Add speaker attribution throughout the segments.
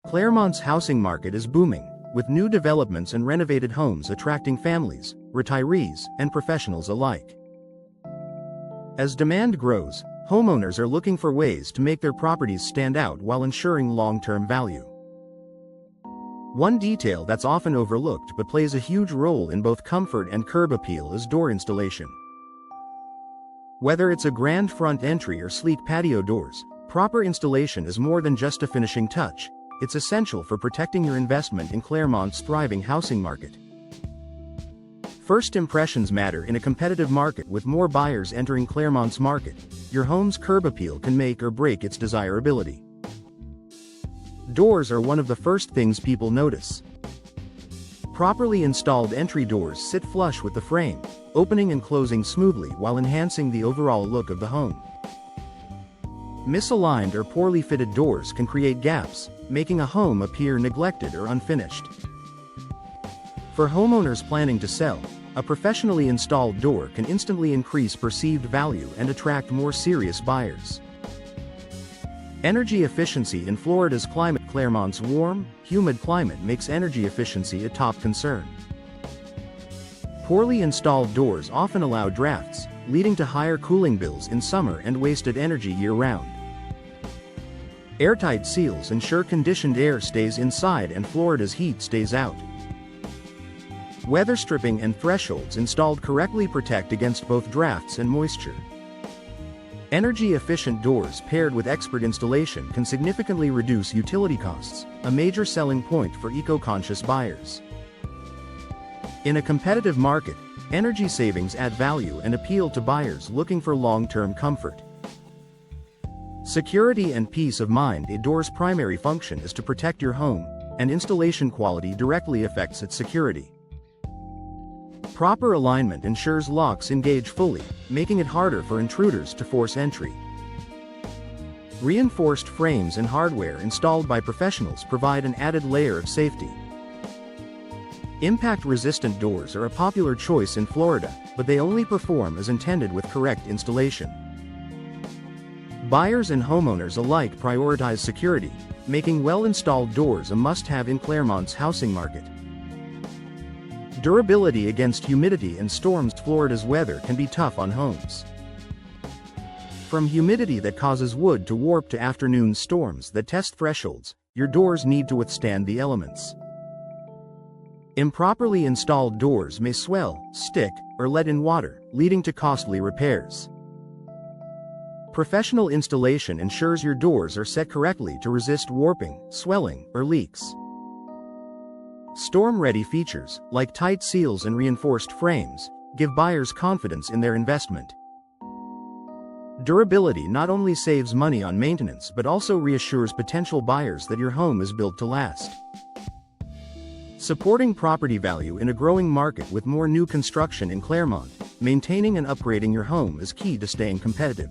Speaker 1: Clermont's housing market is booming, with new developments and renovated homes attracting families, retirees, and professionals alike. As demand grows, homeowners are looking for ways to make their properties stand out while ensuring long-term value. One detail that's often overlooked but plays a huge role in both comfort and curb appeal is door installation. Whether it's a grand front entry or sleek patio doors, proper installation is more than just a finishing touch. It's essential for protecting your investment in Clermont's thriving housing market. First impressions matter in a competitive market with more buyers entering Clermont's market. Your home's curb appeal can make or break its desirability. Doors are one of the first things people notice. Properly installed entry doors sit flush with the frame, opening and closing smoothly while enhancing the overall look of the home. Misaligned or poorly fitted doors can create gaps, making a home appear neglected or unfinished. For homeowners planning to sell, a professionally installed door can instantly increase perceived value and attract more serious buyers. Energy efficiency in Florida's climate. Clermont's warm, humid climate makes energy efficiency a top concern. Poorly installed doors often allow drafts, leading to higher cooling bills in summer and wasted energy year-round. Airtight seals ensure conditioned air stays inside and Florida's heat stays out. Weather stripping and thresholds installed correctly protect against both drafts and moisture. Energy-efficient doors paired with expert installation can significantly reduce utility costs, a major selling point for eco-conscious buyers. In a competitive market, energy savings add value and appeal to buyers looking for long-term comfort. Security and peace of mind. A door's primary function is to protect your home, and installation quality directly affects its security. Proper alignment ensures locks engage fully, making it harder for intruders to force entry. Reinforced frames and hardware installed by professionals provide an added layer of safety. Impact-resistant doors are a popular choice in Florida, but they only perform as intended with correct installation. Buyers and homeowners alike prioritize security, making well-installed doors a must-have in Clermont's housing market. Durability against humidity and storms. Florida's weather can be tough on homes. From humidity that causes wood to warp to afternoon storms that test thresholds, your doors need to withstand the elements. Improperly installed doors may swell, stick, or let in water, leading to costly repairs. Professional installation ensures your doors are set correctly to resist warping, swelling, or leaks. Storm-ready features, like tight seals and reinforced frames, give buyers confidence in their investment. Durability not only saves money on maintenance but also reassures potential buyers that your home is built to last. Supporting property value in a growing market with more new construction in Clermont, maintaining and upgrading your home is key to staying competitive.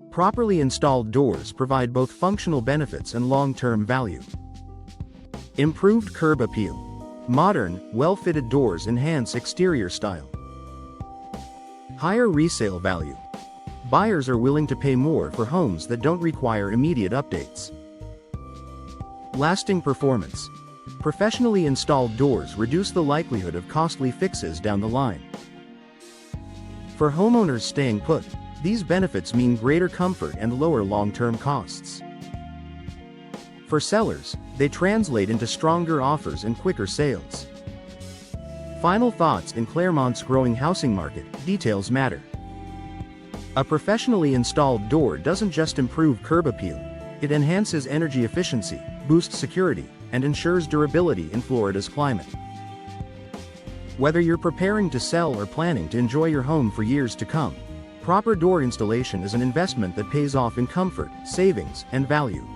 Speaker 1: Properly installed doors provide both functional benefits and long-term value. Improved curb appeal. Modern, well-fitted doors enhance exterior style. Higher resale value. Buyers are willing to pay more for homes that don't require immediate updates. Lasting performance. Professionally installed doors reduce the likelihood of costly fixes down the line. For homeowners staying put, these benefits mean greater comfort and lower long-term costs. For sellers, they translate into stronger offers and quicker sales. Final thoughts. In Clermont's growing housing market, details matter. A professionally installed door doesn't just improve curb appeal, it enhances energy efficiency, boosts security, and ensures durability in Florida's climate. Whether you're preparing to sell or planning to enjoy your home for years to come, proper door installation is an investment that pays off in comfort, savings, and value.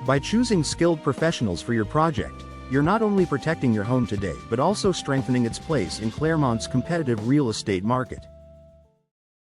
Speaker 1: By choosing skilled professionals for your project, you're not only protecting your home today but also strengthening its place in Clermont's competitive real estate market.